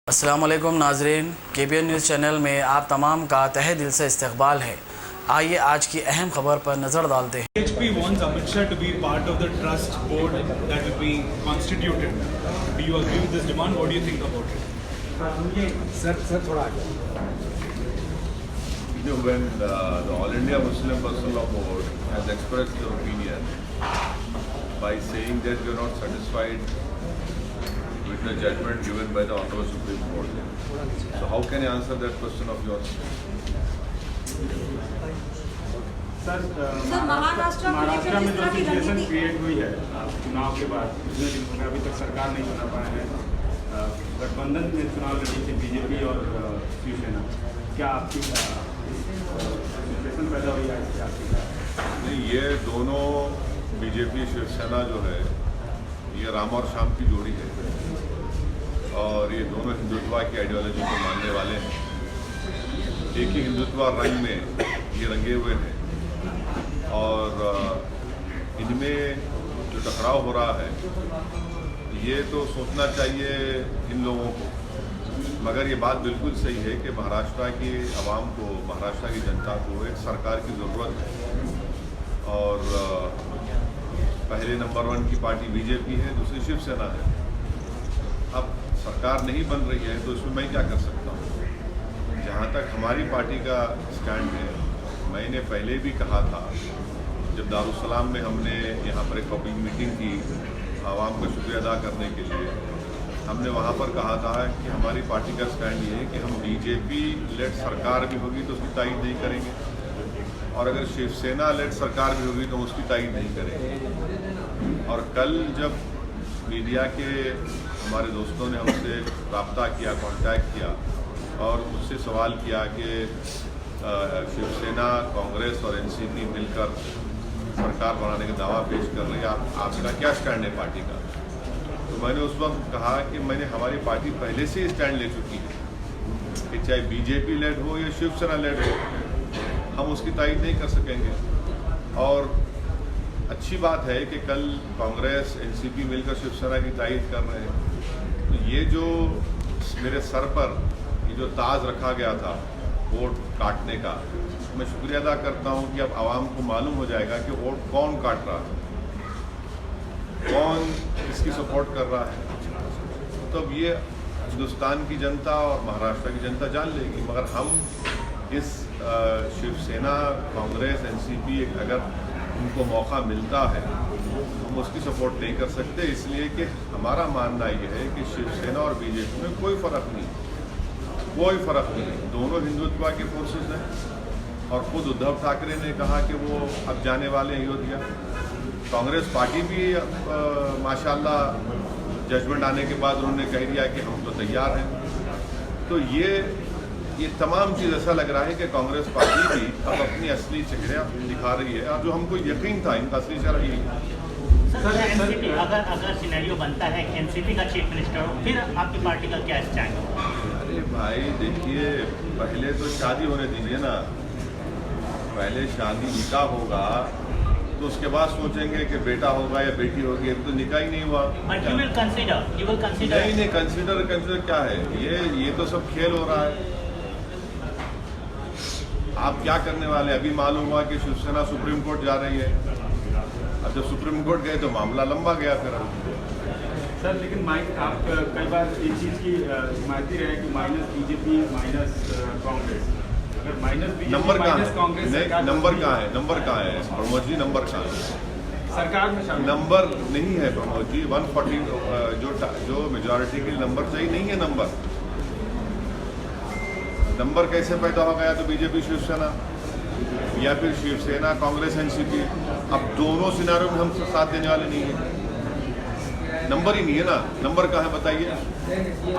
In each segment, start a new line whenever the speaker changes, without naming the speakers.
अस्सलाम वालेकुम नाजरीन, KBN न्यूज़ चैनल में आप तमाम का तहे दिल से इस्तकबाल है। आइए आज की अहम खबर पर नज़र डालते हैं।
BHP wants Amit Shah to be part of the trust board that will be constituted. Do you agree with this demand? What do you think about it?
When the All India Muslim Personal Law Board has expressed their opinion by saying that we are not satisfied with the judgment given by the Honorable Supreme Court. So how can you answer that question of yours?
Sir Maharashtra में जो situation create हुई है चुनाव के बाद इतने दिन हो गए अभी तक सरकार नहीं बना पाए हैं। गठबंधन में चुनाव लड़ी थी बीजेपी और शिवसेना, क्या आपकी सिचुएशन पैदा हुई है आपकी?
नहीं, ये दोनों बीजेपी शिवसेना जो है ये राम और श्याम की जोड़ी है और ये दोनों हिंदुत्व की आइडियोलॉजी को मानने वाले हैं। एक ही हिंदुत्व रंग में ये रंगे हुए हैं और इनमें जो टकराव हो रहा है ये तो सोचना चाहिए इन लोगों को, मगर ये बात बिल्कुल सही है कि महाराष्ट्र की आवाम को, महाराष्ट्र की जनता को एक सरकार की ज़रूरत है और पहले नंबर 1 की पार्टी बीजेपी है, दूसरी शिवसेना है। अब सरकार नहीं बन रही है तो इसमें मैं क्या कर सकता हूँ। जहाँ तक हमारी पार्टी का स्टैंड है, मैंने पहले भी कहा था जब दारुसलाम में हमने यहाँ पर एक पब्लिक मीटिंग की आवाम का शुक्रिया अदा करने के लिए, हमने वहाँ पर कहा था कि हमारी पार्टी का स्टैंड ये है कि हम बीजेपी लेड सरकार भी होगी तो उसकी तायद नहीं करेंगे और अगर शिवसेना लेड सरकार भी होगी तो उसकी तायद नहीं करेंगे। और कल जब मीडिया के हमारे दोस्तों ने हमसे रब्ता किया, कांटेक्ट किया और मुझसे सवाल किया कि शिवसेना, कांग्रेस और एनसीपी मिलकर सरकार बनाने का दावा पेश कर रही है, आपका क्या स्टैंड है पार्टी का? तो मैंने उस वक्त कहा कि हमारी पार्टी पहले से ही स्टैंड ले चुकी है कि चाहे बीजेपी लेड हो या शिवसेना लेड हो, हम उसकी तायद नहीं कर सकेंगे। और अच्छी बात है कि कल कांग्रेस, एनसीपी मिलकर शिवसेना की तायद कर रहे हैं। तो ये जो मेरे सर पर ये जो ताज रखा गया था वोट काटने का, मैं शुक्रिया अदा करता हूं कि अब आवाम को मालूम हो जाएगा कि वोट कौन काट रहा है, कौन इसकी सपोर्ट कर रहा है। तो अब ये हिंदुस्तान की जनता और महाराष्ट्र की जनता जान लेगी। मगर हम इस शिवसेना, कांग्रेस, एनसीपी अगर उनको मौका मिलता है हम उसकी सपोर्ट नहीं कर सकते, इसलिए कि हमारा मानना ये है कि शिवसेना और बीजेपी में कोई फ़र्क नहीं, कोई फ़र्क नहीं। दोनों हिंदुत्व के फोर्सेस हैं और खुद उद्धव ठाकरे ने कहा कि वो अब जाने वाले हैं अयोध्या। कांग्रेस पार्टी भी माशाल्लाह जजमेंट आने के बाद उन्होंने कह दिया कि हम तो तैयार हैं। तो ये तमाम चीज़ ऐसा लग रहा है कि कांग्रेस पार्टी भी अब अपनी असली चेहरा दिखा रही है और जो हमको यकीन था इनका असली चेहरा यही है।
सर एनसीपी अगर सिनेरियो बनता है एनसीपी का चीफ मिनिस्टर हो, फिर आपकी पार्टी का क्या स्टैंड होगा?
अरे भाई देखिए, पहले तो शादी होने दीजिए ना, पहले शादी निकाह होगा तो उसके बाद सोचेंगे कि बेटा होगा या बेटी होगी। अब तो निकाह ही नहीं हुआ।
बट यू विल कंसीडर
नहीं, कंसीडर क्या है? ये तो सब खेल हो रहा है। आप क्या करने वाले? अभी मालूम हुआ कि शिवसेना सुप्रीम कोर्ट जा रही है। अब जब सुप्रीम कोर्ट गए तो मामला लंबा गया फिर।
सर लेकिन आप कई बार एक चीज़ की हिमायती रहे कि माइनस बीजेपी माइनस कांग्रेस, अगर माइनस बीजेपी
नंबर कहाँ
माइनस कांग्रेस
है? नंबर कहाँ है प्रमोद जी? नंबर कहाँ है?
सरकार में शामिल
नंबर नहीं है प्रमोद जी। 140 जो मेजॉरिटी के नंबर चाहिए नहीं है। नंबर कैसे पैदा हो गया? तो बीजेपी शिवसेना या फिर शिवसेना कांग्रेस एनसीपी। अब दोनों सिनारियों में हम साथ देने वाले नहीं हैं। नंबर ही नहीं है ना। नंबर कहाँ है बताइए?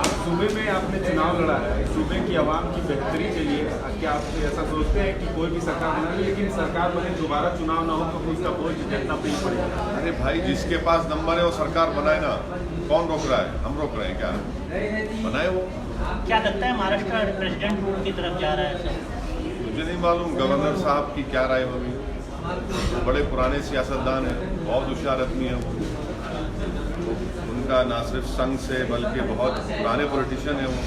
आप सूबे में आपने चुनाव लड़ा है, सूबे की आवाम की बेहतरी के लिए क्या आप ऐसा सोचते हैं कि कोई भी सरकार बना लेकिन सरकार बने दोबारा चुनाव ना हो तो उसका बोझ जनता पे ही पड़ेगा?
अरे भाई, जिसके पास नंबर है वो सरकार बनाए ना। कौन रोक रहा है? हम रोक रहे हैं क्या? बनाए वो।
क्या लगता है महाराष्ट्र प्रेसिडेंट रूल की तरफ जा रहा है सर?
मुझे नहीं मालूम गवर्नर साहब की क्या राय होगी। बड़े पुराने सियासतदान हैं, बहुत होशियार आदमी हैं वो। उनका ना सिर्फ संघ से बल्कि बहुत पुराने पॉलिटिशियन हैं वो।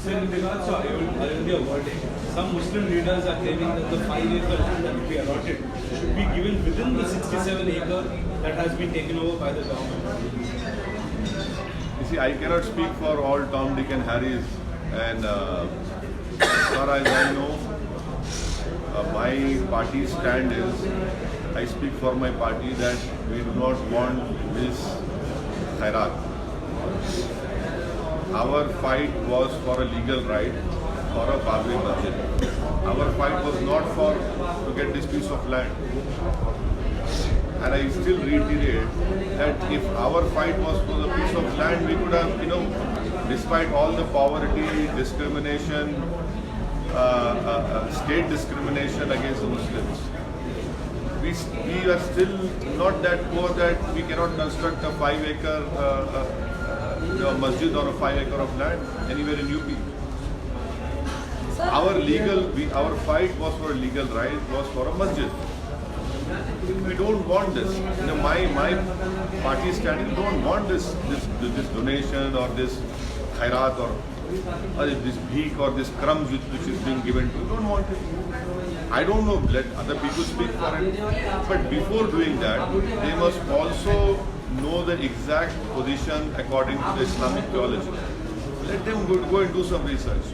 So in regards to Ayodhya verdict, some Muslim leaders are claiming that the 5-acre land that will be allotted should be given within the 67-acre that has been taken over by the government.
You see, I cannot speak for all Tom, Dick and Harrys, and as far as I know, my party's stand is, I speak for my party, that we do not want this khairat. Our fight was for a legal right for a Babri Masjid. Our fight was not to get this piece of land. And I still reiterate that if our fight was for the piece of land, we could have, despite all the poverty, discrimination, state discrimination against the Muslims, we are still not that poor that we cannot construct a 5-acre masjid or a 5 acre of land anywhere in UP. Our fight was for a legal right, was for a masjid. We don't want this. My party standing, we don't want this donation or this khairat or this bheek or this crumbs which is being given to. We don't want it. I don't know, let other people speak for it. But before doing that, they must also know the exact position according to the Islamic theology. Let them go and do some research.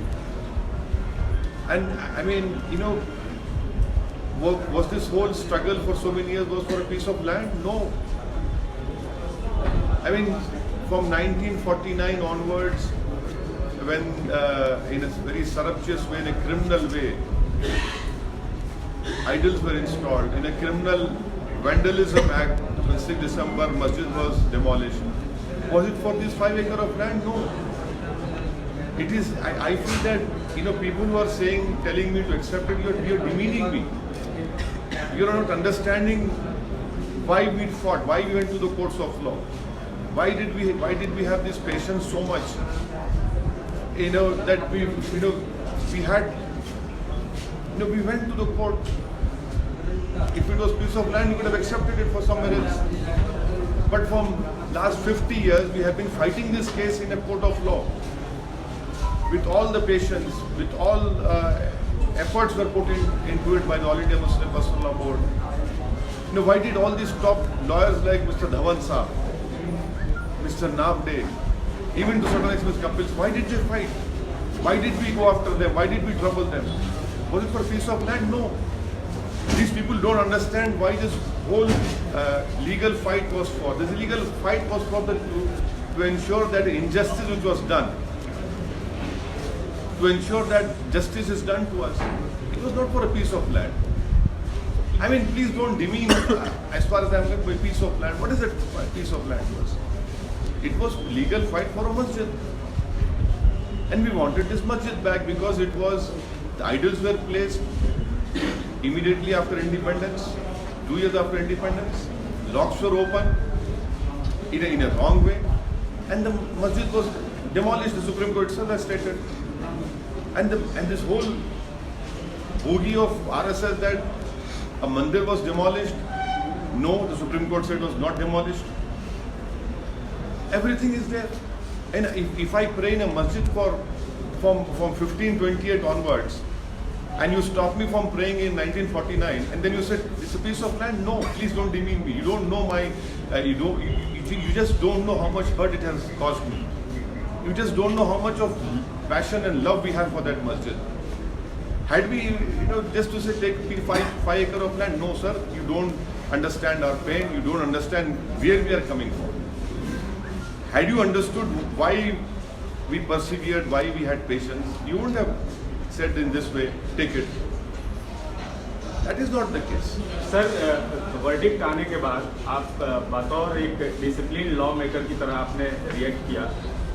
And I mean, was this whole struggle for so many years was for a piece of land? No. I mean, from 1949 onwards, when in a very surreptitious way, in a criminal way, idols were installed. In a criminal vandalism act, on 6 December, masjid was demolished. Was it for this 5 acre of land? No. It is, I feel that, people who are telling me to accept it, you're demeaning me. You're not understanding why we fought, why we went to the courts of law. Why did we have this patience so much? That we went to the court. If it was piece of land, we could have accepted it for somewhere else. But from last 50 years, we have been fighting this case in a court of law. With all the patience, with all efforts were put into it by the All India Muslim Personal Law Board. Why did all these top lawyers like Mr. Dhawan Saab, Mr. Navde, even to certain extent Kapil, why did they fight? Why did we go after them? Why did we trouble them? Was it for a piece of land? No. These people don't understand why this whole legal fight was for. This legal fight was for to ensure that injustice which was done, to ensure that justice is done to us. It was not for a piece of land. I mean, please don't demean, as far as I'm concerned, a piece of land. What is that piece of land was? It was legal fight for a masjid. And we wanted this masjid back because it was, the idols were placed immediately after independence, 2 years after independence. Locks were open in a wrong way. And the masjid was demolished, the Supreme Court itself has stated. And this whole boogie of RSS that a mandir was demolished, no, the Supreme Court said it was not demolished. Everything is there. And if I pray in a masjid from 1528 onwards, and you stop me from praying in 1949, and then you said it's a piece of land, no, please don't demean me. You don't know you just don't know how much hurt it has caused me. You just don't know how much of passion and love we have for that masjid. Had we, just to say take 5 acre of land, no sir, you don't understand our pain, you don't understand where we are coming from. Had you understood why we persevered, why we had patience, you wouldn't have said in this way, take it. That is not the case.
Sir, verdict आने के बाद आप बतौर एक discipline law maker की तरह आपने react किया,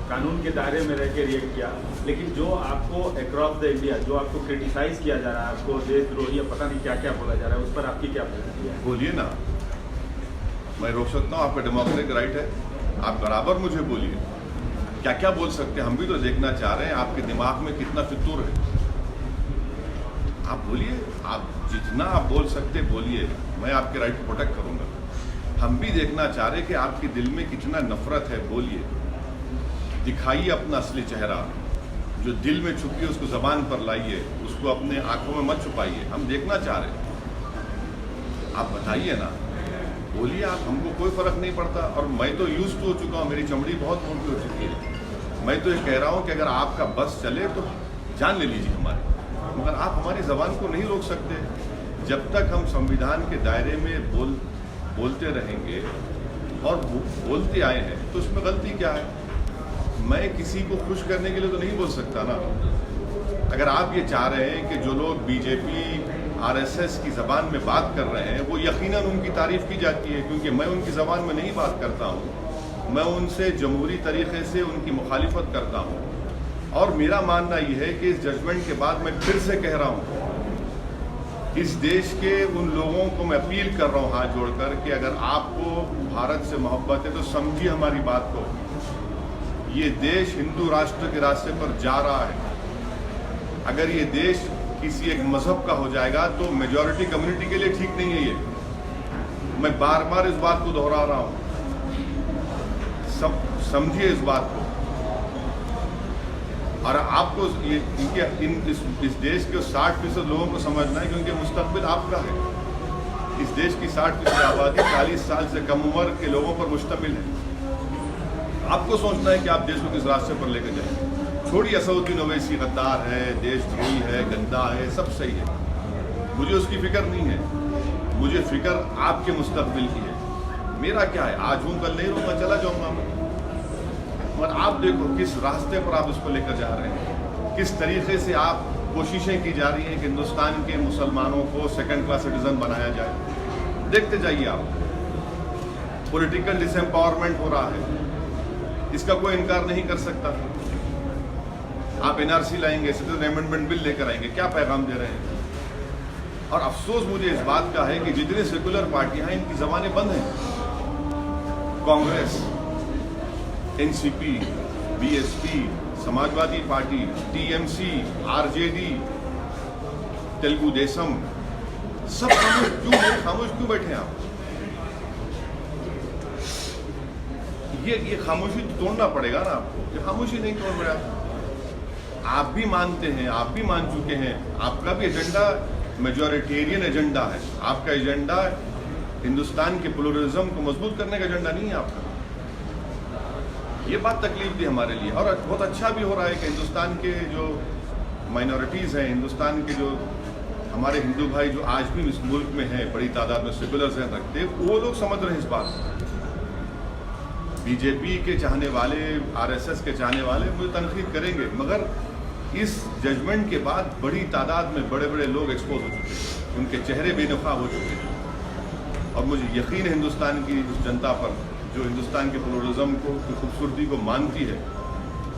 कानून के दायरे में रह के रिएक्ट किया, लेकिन जो आपको अक्रॉस द इंडिया जो आपको क्रिटिसाइज किया जा रहा है, आपको देशद्रोही या पता नहीं क्या क्या बोला जा रहा है, उस पर आपकी क्या प्रतिक्रिया है?
बोलिए ना, मैं रोक सकता हूँ, आपका डेमोक्रेटिक राइट है, आप बराबर मुझे बोलिए, क्या क्या बोल सकते हैं, हम भी तो देखना चाह रहे हैं आपके दिमाग में कितना फितूर है। आप बोलिए, आप जितना आप बोल सकते बोलिए, मैं आपके राइट को प्रोटेक्ट करूंगा। हम भी देखना चाह रहे कि आपके दिल में कितना नफरत है, बोलिए, दिखाइए अपना असली चेहरा। जो दिल में छुपी है उसको जबान पर लाइए, उसको अपने आंखों में मत छुपाइए। हम देखना चाह रहे हैं, आप बताइए ना, बोलिए आप, हमको कोई फर्क नहीं पड़ता। और मैं तो यूज हो चुका हूँ, मेरी चमड़ी बहुत मोटी हो चुकी है। मैं तो ये कह रहा हूँ कि अगर आपका बस चले तो जान ले लीजिए हमारी, मगर आप हमारी जबान को नहीं रोक सकते। जब तक हम संविधान के दायरे में बोलते रहेंगे और बोलते आए हैं तो उसमें गलती क्या है? मैं किसी को खुश करने के लिए तो नहीं बोल सकता ना। अगर आप ये चाह रहे हैं कि जो लोग बीजेपी आरएसएस की ज़बान में बात कर रहे हैं वो यकीनन उनकी तारीफ़ की जाती है, क्योंकि मैं उनकी ज़बान में नहीं बात करता हूँ। मैं उनसे जमहूरी तरीक़े से उनकी मुखालिफत करता हूँ। और मेरा मानना ये है कि इस जजमेंट के बाद मैं फिर से कह रहा हूँ, इस देश के उन लोगों को मैं अपील कर रहा हूँ हाथ जोड़कर कि अगर आपको भारत से मोहब्बत है तो समझिए हमारी बात को। ये देश हिंदू राष्ट्र के रास्ते पर जा रहा है। अगर ये देश किसी एक मजहब का हो जाएगा तो मेजॉरिटी कम्युनिटी के लिए ठीक नहीं है। ये मैं बार बार इस बात को दोहरा रहा हूँ, सब समझिए इस बात को। और आपको इस देश के 60% लोगों को समझना है, क्योंकि मुस्तकबिल आपका है। इस देश की 60% आबादी 40 साल से कम उम्र के लोगों पर मुश्तमिल है। आपको सोचना है कि आप देश को किस रास्ते पर लेकर जाएं। छोड़िए असदुद्दीन ओवैसी गद्दार है, देशद्रोही है, गंदा है, सब सही है, मुझे उसकी फिक्र नहीं है। मुझे फिक्र आपके मुस्तकबिल की है। मेरा क्या है, आज हूँ कल नहीं रहूँगा, चला जाऊँगा मैं। और आप देखो किस रास्ते पर आप इसको लेकर जा रहे हैं, किस तरीके से आप कोशिशें की जा रही हैं कि हिंदुस्तान के मुसलमानों को सेकंड क्लास सिटीजन बनाया जाए। देखते जाइए आप, पॉलिटिकल डिसएम्पावरमेंट हो रहा है, इसका कोई इनकार नहीं कर सकता। आप एनआरसी लाएंगे, सिटीजन अमेंडमेंट बिल लेकर आएंगे, क्या पैगाम दे रहे हैं? और अफसोस मुझे इस बात का है कि जितनी सेकुलर पार्टियां हैं इनकी जबानें बंद हैं। Congress, NCP, BSP, Samajwadi party, TMC, RJD, Telugu Desam, सब खामोश क्यों बैठे आप? ये खामोशी तोड़ना पड़ेगा ना आपको। ये खामोशी नहीं तोड़ रहा। आप भी मानते हैं, आप भी मान चुके हैं, आपका भी एजेंडा मेजॉरिटेरियन एजेंडा है। आपका एजेंडा हिंदुस्तान के प्लुरलिज्म को मजबूत करने का एजेंडा नहीं है आपका। ये बात तकलीफ दी हमारे लिए। और बहुत अच्छा भी हो रहा है कि हिंदुस्तान के जो माइनॉरिटीज़ हैं, हिंदुस्तान के जो हमारे हिंदू भाई जो आज भी इस मुल्क में हैं, बड़ी तादाद में सेकुलर से रखते, वो लोग समझ रहे हैं इस बात को। बीजेपी के चाहने वाले, आरएसएस के चाहने वाले मुझे तनकीद करेंगे, मगर इस जजमेंट के बाद बड़ी तादाद में बड़े बड़े लोग एक्सपोज हो चुके हैं, उनके चेहरे बेनकाब हो चुके हैं। और मुझे यकीन है हिंदुस्तान की उस जनता पर जो हिंदुस्तान के प्लुरलिज्म को, की खूबसूरती को मानती है,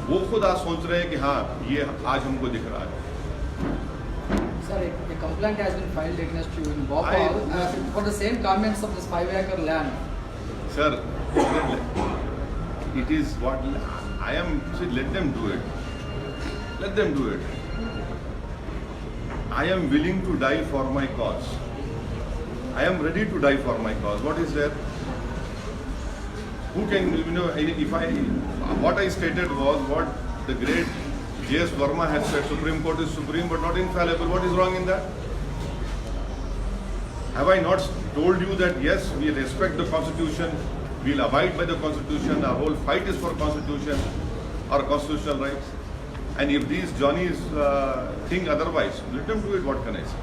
वो खुद आज सोच रहे हैं कि हाँ, ये आज हमको दिख रहा है।
Sir, a complaint has been filed against you in Bhopal for the same comments of this 5-acre land.
Sir, it is what I am. See, let them do it. Let them do it. I am willing to die for my cause. I am ready to die for my cause. What is there? Who can, what I stated was what the great J.S. Verma has said, Supreme Court is supreme but not infallible. What is wrong in that? Have I not told you that yes, we respect the Constitution, we'll abide by the Constitution, our whole fight is for Constitution or constitutional rights? And if these Johnnies think otherwise, let them do it, what can I say?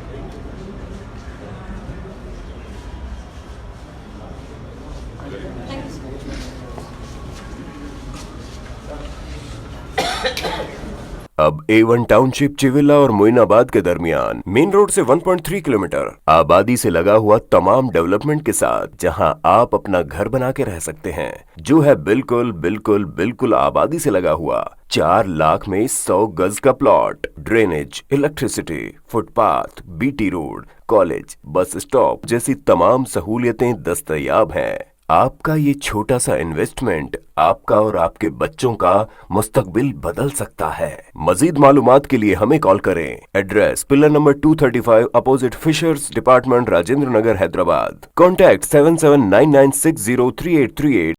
अब A1 township Chevella और मोइनाबाद के दरमियान main road से 1.3 kilometre आबादी से लगा हुआ तमाम डेवलपमेंट के साथ जहां आप अपना घर बना के रह सकते हैं, जो है बिल्कुल बिल्कुल बिल्कुल आबादी से लगा हुआ। 4 लाख में 100 गज का plot, drainage, electricity, footpath, BT road, college, bus stop जैसी तमाम सहूलियतें दस्तयाब हैं। आपका ये छोटा सा इन्वेस्टमेंट आपका और आपके बच्चों का मुस्तकबिल बदल सकता है। मजीद मालूमात के लिए हमें कॉल करें। Address pillar number 235 opposite fishers department, Rajendra Nagar, Hyderabad. Contact 7799603838।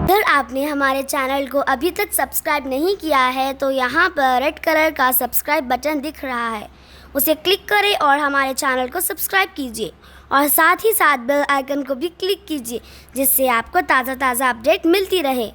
अगर आपने हमारे चैनल को अभी तक सब्सक्राइब नहीं किया है तो यहाँ पर रेड कलर का सब्सक्राइब बटन दिख रहा है, उसे क्लिक करें और हमारे चैनल को सब्सक्राइब कीजिए और साथ ही साथ बेल आइकन को भी क्लिक कीजिए, जिससे आपको ताज़ा अपडेट मिलती रहे।